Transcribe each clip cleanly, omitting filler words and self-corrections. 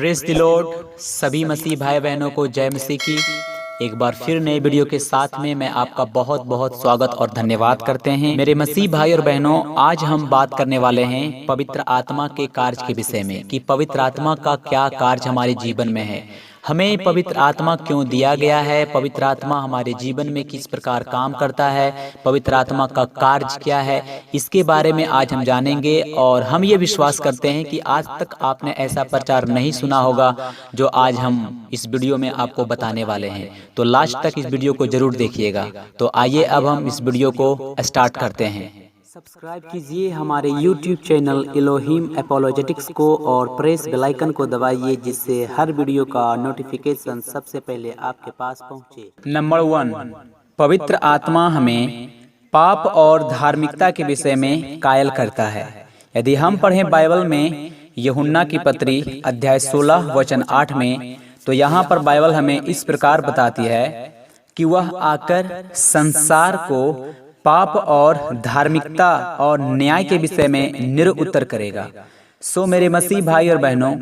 Praise the Lord. सभी मसीह भाई बहनों को जय मसीह की। एक बार फिर नए वीडियो के साथ में मैं आपका बहुत बहुत स्वागत और धन्यवाद करते हैं। मेरे मसीह भाई और बहनों, आज हम बात करने वाले हैं पवित्र आत्मा के कार्य के विषय में कि पवित्र आत्मा का क्या कार्य हमारे जीवन में है, हमें पवित्र आत्मा क्यों दिया गया है, पवित्र आत्मा हमारे जीवन में किस प्रकार काम करता है, पवित्र आत्मा का कार्य क्या है, इसके बारे में आज हम जानेंगे। और हम ये विश्वास करते हैं कि आज तक आपने ऐसा प्रचार नहीं सुना होगा जो आज हम इस वीडियो में आपको बताने वाले हैं। तो लास्ट तक इस वीडियो को जरूर देखिएगा। तो आइए अब हम इस वीडियो को स्टार्ट करते हैं। सब्सक्राइब कीजिए हमारे YouTube चैनल इलोहिम एपोलोजेटिक्स को और प्रेस बेल आइकन को दबाइए, जिससे हर वीडियो का नोटिफिकेशन सबसे पहले आपके पास पहुंचे। नंबर 1, पवित्र आत्मा हमें पाप और धार्मिकता के विषय में कायल करता है। यदि हम पढ़ें बाइबल में यूहन्ना की पत्री अध्याय 16 वचन 8 में, तो यहाँ पर बाइबल हमें इस प्रकार बताती है कि वह आकर संसार को पाप और धार्मिकता और न्याय के विषय में निरुत्तर करेगा। सो मेरे मसीह भाई और बहनों,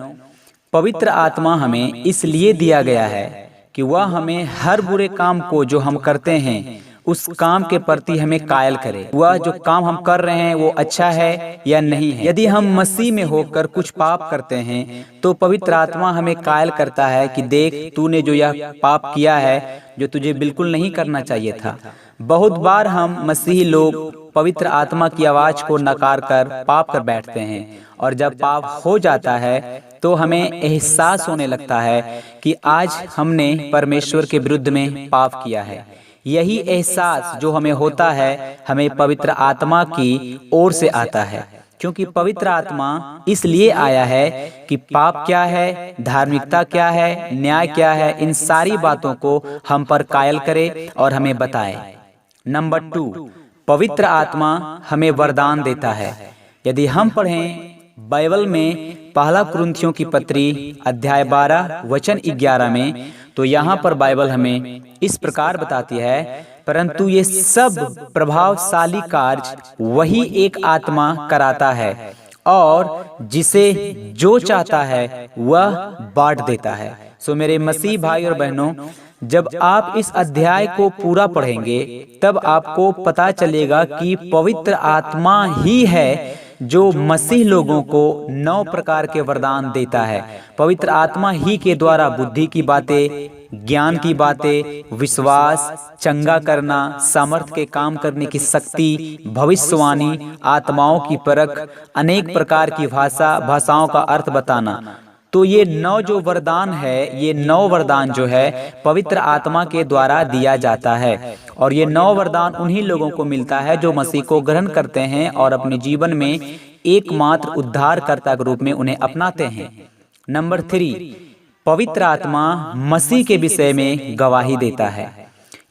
पवित्र आत्मा हमें इसलिए दिया गया है कि वह हमें हर बुरे काम को जो हम करते हैं उस काम के प्रति हमें कायल करे। वह जो काम हम कर रहे हैं वो अच्छा है या नहीं है। यदि हम मसीह में होकर कुछ पाप करते हैं तो पवित्र आत्मा हमें कायल करता है कि देख, तूने जो यह पाप किया है जो तुझे बिल्कुल नहीं करना चाहिए था। बहुत बार हम मसीही लोग पवित्र आत्मा की आवाज को नकार कर पाप कर बैठते हैं, और जब पाप हो जाता है तो हमें एहसास होने लगता है कि आज हमने परमेश्वर के विरुद्ध में पाप किया है। यही एहसास जो हमें होता है हमें पवित्र आत्मा की ओर से आता है, क्योंकि पवित्र आत्मा इसलिए आया है कि पाप क्या है, धार्मिकता क्या है, न्याय क्या है, इन सारी बातों को हम पर कायल करे और हमें बताए। नंबर 2, पवित्र आत्मा हमें वरदान देता है। यदि हम पढ़ें बाइबल में पहला कुरिन्थियों की पत्री अध्याय 12 वचन 11 में, तो यहाँ पर बाइबल हमें इस प्रकार बताती है, परंतु ये सब प्रभावशाली कार्य वही एक आत्मा कराता है और जिसे जो चाहता है वह बांट देता है। सो मेरे मसीह भाई और बहनों, जब आप इस अध्याय को पूरा पढ़ेंगे तब आपको पता चलेगा कि पवित्र आत्मा ही है जो मसीह लोगों को 9 प्रकार के वरदान देता है। पवित्र आत्मा ही के द्वारा बुद्धि की बातें, ज्ञान की बातें, विश्वास, चंगा करना, सामर्थ्य के काम करने की शक्ति, भविष्यवाणी, आत्माओं की परख, अनेक प्रकार की भाषाओं का अर्थ बताना। तो ये 9 जो वरदान है, ये 9 वरदान जो है पवित्र आत्मा के द्वारा दिया जाता है, और ये 9 वरदान उन्हीं लोगों को मिलता है जो मसीह को ग्रहण करते हैं और अपने जीवन में एकमात्र उद्धारकर्ता के रूप में उन्हें अपनाते हैं। नंबर 3, पवित्र आत्मा मसीह के विषय में गवाही देता है।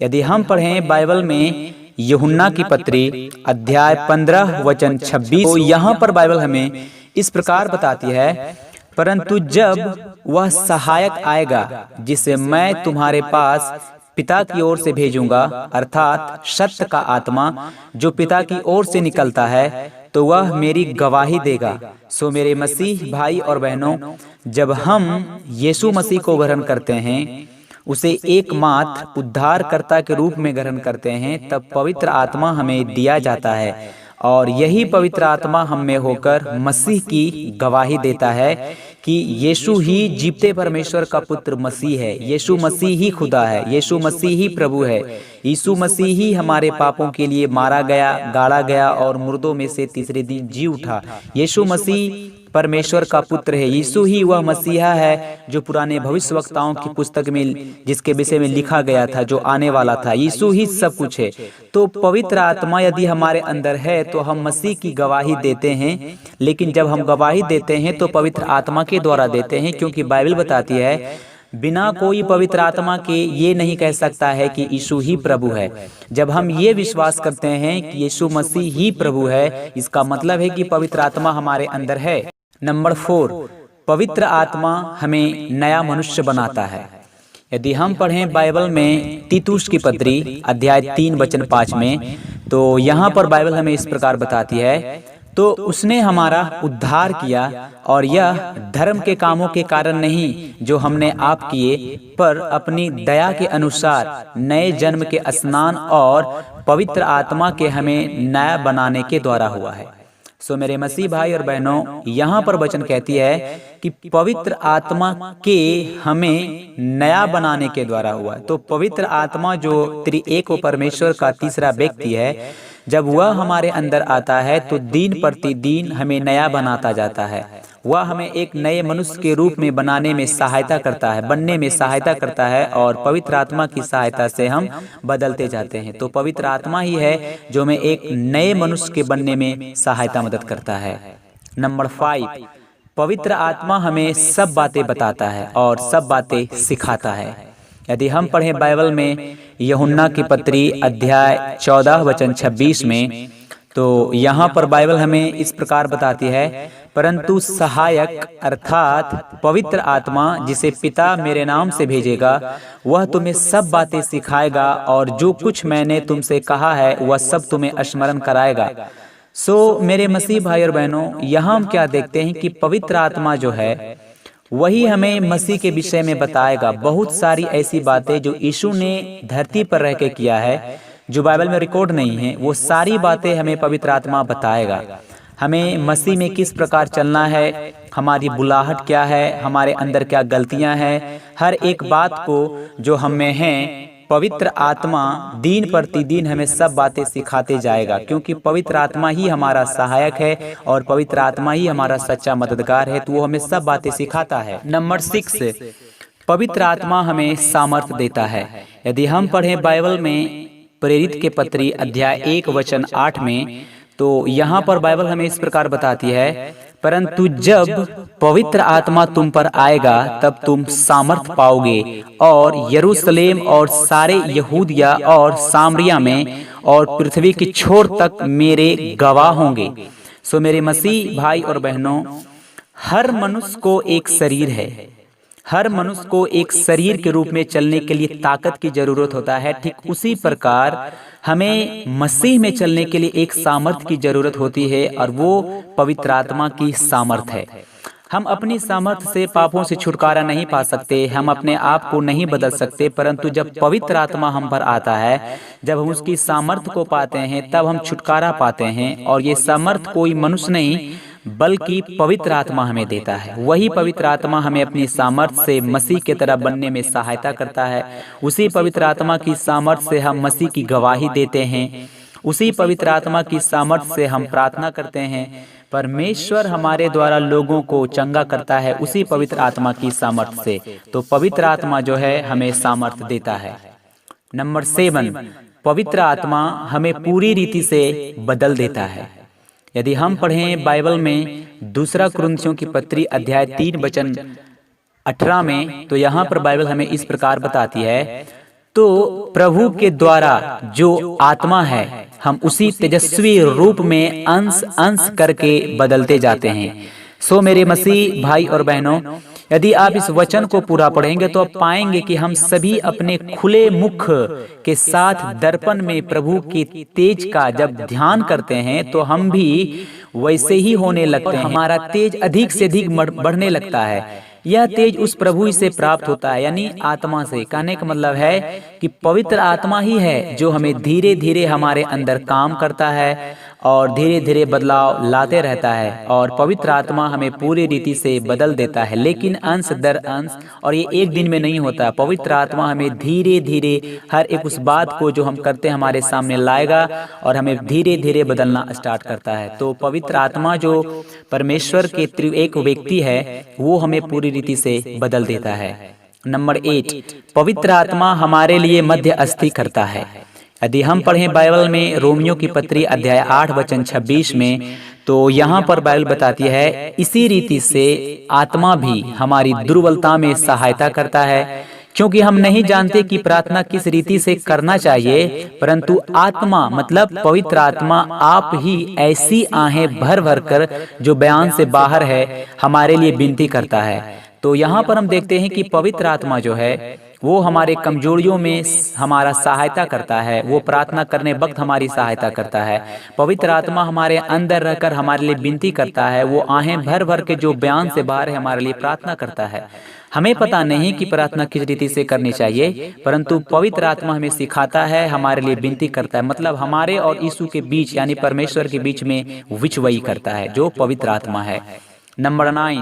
यदि हम पढ़ें बाइबल में यूहन्ना की पत्री अध्याय 15 वचन 26, तो यहाँ पर बाइबल हमें इस प्रकार बताती है, परंतु जब वह सहायक आएगा जिसे मैं तुम्हारे पास पिता की ओर से भेजूंगा, अर्थात सत्य का आत्मा जो पिता की ओर से निकलता है, तो वह मेरी गवाही देगा। सो मेरे मसीह भाई और बहनों, जब हम यीशु मसीह को ग्रहण करते हैं, उसे एकमात्र उद्धारकर्ता के रूप में ग्रहण करते हैं, तब पवित्र आत्मा हमें दिया जाता है, और यही पवित्र आत्मा हम में होकर मसीह की गवाही देता है कि यीशु ही जीवते परमेश्वर का पुत्र मसीह है, यीशु मसीह ही खुदा है, यीशु मसीह ही प्रभु है, यीशु मसीह ही हमारे पापों के लिए मारा गया, गाड़ा गया और मुर्दों में से तीसरे दिन जी उठा। यीशु मसीह परमेश्वर का पुत्र है। यीशु ही वह मसीहा है जो पुराने भविष्यवक्ताओं की पुस्तक में जिसके विषय में लिखा गया था, जो आने वाला था। यीशु ही सब कुछ है। तो पवित्र आत्मा यदि हमारे अंदर है तो हम मसीह की गवाही देते हैं, लेकिन जब हम गवाही देते हैं तो पवित्र आत्मा के द्वारा देते हैं, क्योंकि बाइबल बताती है बिना कोई पवित्र आत्मा के ये नहीं कह सकता है कि यीशु ही प्रभु है। जब हम ये विश्वास करते हैं कि यीशु मसीह ही प्रभु है, इसका मतलब है कि पवित्र आत्मा हमारे अंदर है। नंबर 4, पवित्र आत्मा हमें नया मनुष्य बनाता है। यदि हम पढ़ें बाइबल में तीतुस की पत्री अध्याय 3 वचन 5 में, तो यहाँ पर बाइबल हमें इस प्रकार बताती है, तो उसने हमारा उद्धार किया, और यह धर्म के कामों के कारण नहीं जो हमने आप किए, पर अपनी दया के अनुसार नए जन्म के स्नान और पवित्र आत्मा के हमें नया बनाने के द्वारा हुआ है। सो मेरे मसीह भाई और बहनों, यहाँ पर वचन कहती है कि पवित्र आत्मा के हमें नया बनाने के द्वारा हुआ। तो पवित्र आत्मा जो त्रिएक परमेश्वर का तीसरा व्यक्ति है, जब वह हमारे अंदर आता है तो दिन प्रतिदिन हमें नया बनाता जाता है। वह हमें एक नए मनुष्य के रूप में बनाने में सहायता करता है, बनने में सहायता करता है, और पवित्र आत्मा की सहायता से हम बदलते जाते हैं। तो पवित्र आत्मा ही है जो हमें एक नए मनुष्य के बनने में सहायता मदद करता है। नंबर 5, पवित्र आत्मा हमें सब बातें बताता है और सब बातें सिखाता है। यदि हम पढ़ें बाइबल में यूहन्ना की पत्री अध्याय 14 वचन 26 में, तो यहाँ पर बाइबल हमें इस प्रकार बताती है, परंतु सहायक अर्थात पवित्र आत्मा जिसे पिता मेरे नाम से भेजेगा, वह तुम्हें सब बातें सिखाएगा और जो कुछ मैंने तुमसे कहा है वह सब तुम्हें स्मरण कराएगा। सो मेरे मसीह भाई और बहनों, यहाँ हम क्या देखते हैं कि पवित्र आत्मा जो है वही हमें मसीह के विषय में बताएगा। बहुत सारी ऐसी बातें जो यीशु ने धरती पर रह के किया है, जो बाइबल में रिकॉर्ड नहीं है, वो सारी बातें हमें पवित्र आत्मा बताएगा। हमें मसीह में किस प्रकार चलना है, हमारी बुलाहट क्या है, हमारे अंदर क्या गलतियां हैं, हर एक बात को जो हमें हैं, पवित्र आत्मा दिन प्रतिदिन हमें सब बातें सिखाते जाएगा, क्योंकि पवित्र आत्मा ही हमारा सहायक है और पवित्र आत्मा ही हमारा सच्चा मददगार है। तो वो हमें सब बातें सिखाता है। नंबर 6, पवित्र आत्मा हमें सामर्थ देता है। यदि हम पढ़ें बाइबल में प्रेरित के पत्री अध्याय 1 वचन 8 में, तो यहाँ पर बाइबल हमें इस प्रकार बताती है, परंतु जब पवित्र आत्मा तुम पर आएगा तब तुम सामर्थ पाओगे और यरूशलेम और सारे यहूदिया और सामरिया में और पृथ्वी की छोर तक मेरे गवाह होंगे। सो मेरे मसीह भाई और बहनों, हर मनुष्य को एक शरीर है। हर मनुष्य को एक शरीर के रूप में चलने के लिए ताकत की जरूरत होता है। ठीक उसी प्रकार हमें मसीह में चलने के लिए एक सामर्थ्य की जरूरत होती है, और वो पवित्र आत्मा की सामर्थ है। हम अपनी सामर्थ्य से पापों से छुटकारा नहीं पा सकते, हम अपने आप को नहीं बदल सकते, परंतु जब पवित्र आत्मा हम पर आता है, जब हम उसकी सामर्थ्य को पाते हैं, तब हम छुटकारा पाते हैं। और ये सामर्थ्य कोई मनुष्य नहीं बल्कि पवित्र आत्मा हमें देता है। वही पवित्र आत्मा हमें अपनी सामर्थ्य से मसीह की तरह बनने में सहायता करता है। उसी पवित्र आत्मा की सामर्थ्य से हम मसीह की गवाही देते हैं। उसी पवित्र आत्मा की सामर्थ्य से हम प्रार्थना करते हैं। परमेश्वर हमारे द्वारा लोगों को चंगा करता है उसी पवित्र आत्मा की सामर्थ्य से। तो पवित्र आत्मा जो है हमें सामर्थ्य देता है। नंबर 7, पवित्र आत्मा हमें पूरी रीति से बदल देता है। यदि हम पढ़ें बाइबल में दूसरा कुरिन्थियों की पत्री अध्याय 3 वचन 18 में, तो यहाँ पर बाइबल हमें इस प्रकार बताती है, तो प्रभु के द्वारा जो आत्मा है हम उसी तेजस्वी रूप में अंश अंश करके बदलते जाते हैं। सो मेरे मसीह भाई और बहनों, यदि आप इस वचन को पूरा पढ़ेंगे तो आप पाएंगे कि हम सभी अपने खुले मुख के साथ दर्पण में प्रभु के तेज का जब ध्यान करते हैं तो हम भी वैसे ही होने लगते हैं। हमारा तेज अधिक से अधिक बढ़ने लगता है। यह तेज उस प्रभु ही से प्राप्त होता है, यानी आत्मा से। कहने का मतलब है कि पवित्र आत्मा ही है जो हमें धीरे धीरे हमारे अंदर काम करता है और धीरे धीरे बदलाव लाते रहता है। और पवित्र आत्मा हमें पूरी रीति से बदल देता है, लेकिन अंश दर अंश, और ये एक दिन में नहीं होता। पवित्र आत्मा हमें धीरे धीरे हर एक उस बात को जो हम करते हैं हमारे सामने लाएगा और हमें धीरे धीरे बदलना स्टार्ट करता है। तो पवित्र आत्मा जो परमेश्वर के त्रिएक व्यक्ति है वो हमें पूरी रीति से बदल देता है। नंबर 8, पवित्र आत्मा हमारे लिए मध्यस्थी करता है। यदि हम पढ़ें बाइबल में रोमियो की पत्री अध्याय 8 वचन 26 में, तो यहाँ पर बाइबल बताती है, इसी रीति से आत्मा भी हमारी दुर्बलता में सहायता करता है, क्योंकि हम नहीं जानते कि प्रार्थना किस रीति से करना चाहिए, परंतु आत्मा मतलब पवित्र आत्मा आप ही ऐसी आहें भर भर कर जो बयान से बाहर है हमारे लिए विनती करता है। तो यहाँ पर हम देखते हैं कि पवित्र आत्मा जो है वो हमारे कमजोरियों में हमारा सहायता करता है, वो प्रार्थना करने वक्त हमारी सहायता करता है। पवित्र आत्मा हमारे अंदर रहकर हमारे लिए विनती करता है, वो आहें भर भर के जो बयान से बाहर है हमारे लिए प्रार्थना करता है। हमें पता नहीं कि प्रार्थना किस रीति से करनी चाहिए, परंतु पवित्र आत्मा हमें सिखाता है, हमारे लिए विनती करता है। मतलब हमारे और यीशु के बीच यानी परमेश्वर के बीच में विचवई करता है, जो पवित्र आत्मा है। नंबर 9,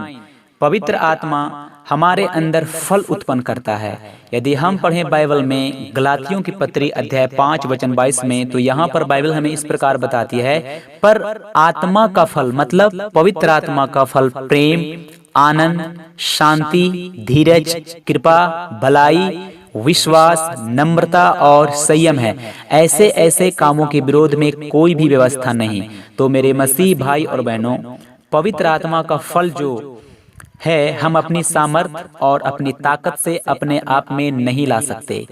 पवित्र आत्मा हमारे अंदर फल उत्पन्न करता है। यदि हम पढ़ें बाइबल में गलातियों की पत्री अध्याय 5 वचन 22 में, तो यहाँ पर बाइबल हमें इस प्रकार बताती है, पर आत्मा का फल मतलब पवित्र आत्मा का फल प्रेम, आनंद, शांति, धीरज, कृपा, भलाई, विश्वास, नम्रता और संयम है। ऐसे ऐसे कामों के विरोध में कोई भी व्यवस्था नहीं। तो मेरे मसीह भाई और बहनों, पवित्र आत्मा का फल जो है हम अपनी सामर्थ और अपनी ताकत से अपने आप में नहीं ला सकते।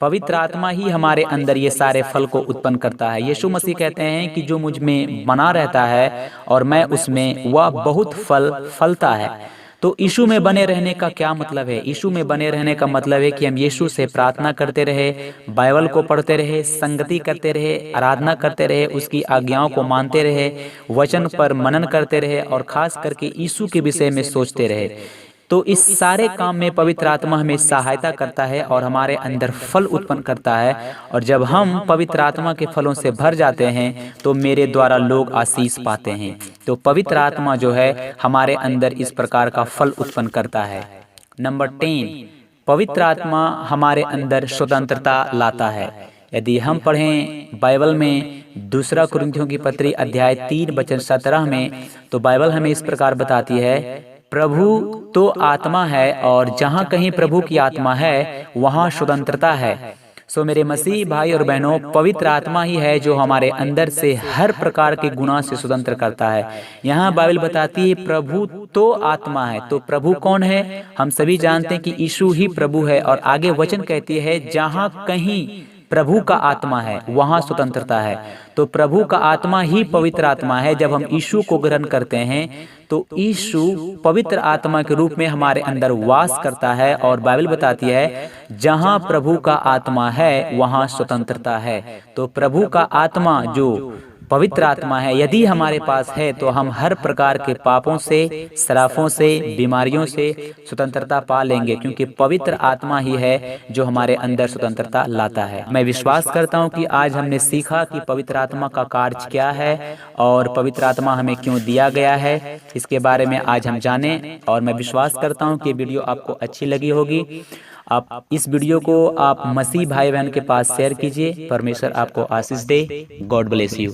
पवित्र आत्मा ही हमारे अंदर ये सारे फल को उत्पन्न करता है। यीशु मसीह कहते हैं कि जो मुझ में बना रहता है और मैं उसमें, वह बहुत फल फलता है। तो यीशु में बने रहने का क्या मतलब है? यीशु में बने रहने का मतलब है कि हम यीशु से प्रार्थना करते रहे, बाइबल को पढ़ते रहे, संगति करते रहे, आराधना करते रहे, उसकी आज्ञाओं को मानते रहे, वचन पर मनन करते रहे और खास करके यीशु के विषय में सोचते रहे। तो इस सारे काम में पवित्र आत्मा हमें सहायता करता है और हमारे अंदर फल उत्पन्न करता है। और जब हम पवित्र आत्मा के फलों से भर जाते हैं तो मेरे द्वारा लोग आशीष पाते हैं। तो पवित्र आत्मा जो है हमारे अंदर इस प्रकार का फल उत्पन्न करता है। नंबर 10, पवित्र आत्मा हमारे अंदर स्वतंत्रता लाता है। यदि हम पढ़ें बाइबल में 2 कुरिन्थियों की पत्री अध्याय 3 वचन 17 में, तो बाइबल हमें इस प्रकार बताती है, प्रभु तो आत्मा है और जहाँ कहीं प्रभु की आत्मा है वहाँ स्वतंत्रता है। सो मेरे मसीह भाई और बहनों, पवित्र आत्मा ही है जो हमारे अंदर से हर प्रकार के गुनाह से स्वतंत्र करता है। यहाँ बाइबल बताती है प्रभु तो आत्मा है। तो प्रभु कौन है? हम सभी जानते हैं कि यीशु ही प्रभु है। और आगे वचन कहती है, जहाँ कहीं प्रभु का आत्मा है वहाँ स्वतंत्रता है। तो प्रभु का आत्मा ही पवित्र आत्मा है। जब हम यीशु को ग्रहण करते हैं तो यीशु पवित्र आत्मा के रूप में हमारे अंदर वास करता है। और बाइबल बताती है, जहाँ प्रभु का आत्मा है वहाँ स्वतंत्रता है। तो प्रभु का आत्मा जो पवित्र आत्मा है यदि हमारे पास है तो हम हर प्रकार के पापों से, श्रापों से, बीमारियों से स्वतंत्रता पा लेंगे, क्योंकि पवित्र आत्मा ही है जो हमारे अंदर स्वतंत्रता लाता है। मैं विश्वास करता हूं कि आज हमने सीखा कि पवित्र आत्मा का कार्य क्या है और पवित्र आत्मा हमें क्यों दिया गया है, इसके बारे में आज हम जाने। और मैं विश्वास करता हूं कि वीडियो आपको अच्छी लगी होगी। आप इस वीडियो को आप मसीह भाई बहन के पास शेयर कीजिए। परमेश्वर आपको आशीष दे। God bless you.